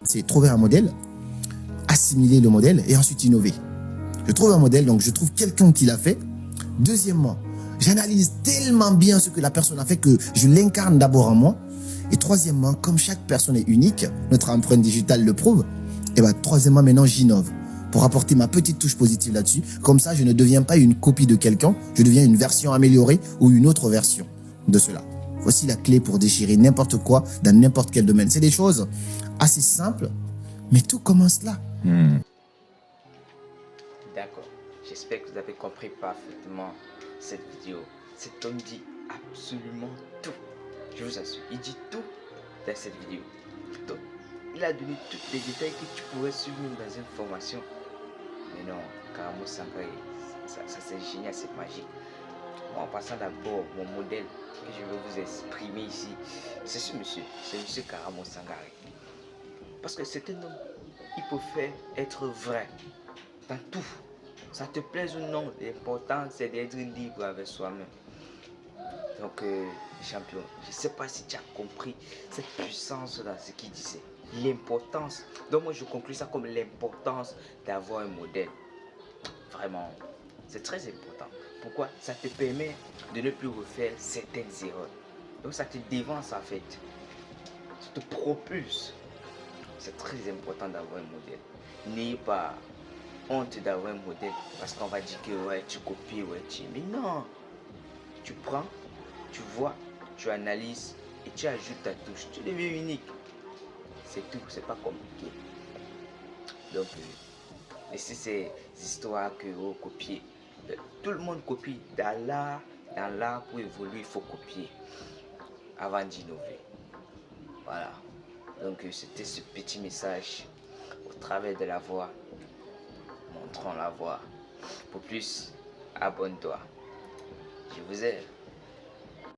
C'est trouver un modèle, assimiler le modèle et ensuite innover. Je trouve un modèle, donc je trouve quelqu'un qui l'a fait. Deuxièmement, j'analyse tellement bien ce que la personne a fait que je l'incarne d'abord en moi. Et troisièmement, comme chaque personne est unique, notre empreinte digitale le prouve, et bien troisièmement, maintenant j'innove pour apporter ma petite touche positive là-dessus. Comme ça, je ne deviens pas une copie de quelqu'un, je deviens une version améliorée ou une autre version de cela. Voici la clé pour déchirer n'importe quoi dans n'importe quel domaine. C'est des choses assez simples, mais tout commence là. D'accord. J'espère que vous avez compris parfaitement cette vidéo. Cet homme dit absolument tout. Je vous assure, il dit tout dans cette vidéo. Donc, il a donné tous les détails que tu pourrais suivre dans une formation. Mais non, Karamo Sangaré, ça c'est génial, c'est magique. Bon, en passant d'abord, mon modèle que je vais vous exprimer ici, c'est ce monsieur, c'est monsieur Karamo Sangaré. Parce que c'est un homme, il peut faire être vrai dans tout. Ça te plaise ou non, l'important c'est d'être libre avec soi-même. Donc, champion, je ne sais pas si tu as compris cette puissance dans ce qu'il disait. L'importance. Donc, moi, je conclue ça comme l'importance d'avoir un modèle. Vraiment, c'est très important. Pourquoi? Ça te permet de ne plus refaire certaines erreurs. Donc, ça te dévance en fait. Ça te propulse. C'est très important d'avoir un modèle. N'ayez pas honte d'avoir un modèle parce qu'on va dire que ouais, tu copies, ouais, tu... Mais non, tu prends, tu vois, tu analyses et tu ajoutes ta touche. Tu deviens unique. C'est tout, c'est pas compliqué. Donc, laissez ces histoires que vous copiez. Tout le monde copie. Dans l'art, pour évoluer, il faut copier avant d'innover. Voilà. Donc, c'était ce petit message au travers de la voix. Montrons la voix. Pour plus, abonne-toi. Je vous aime.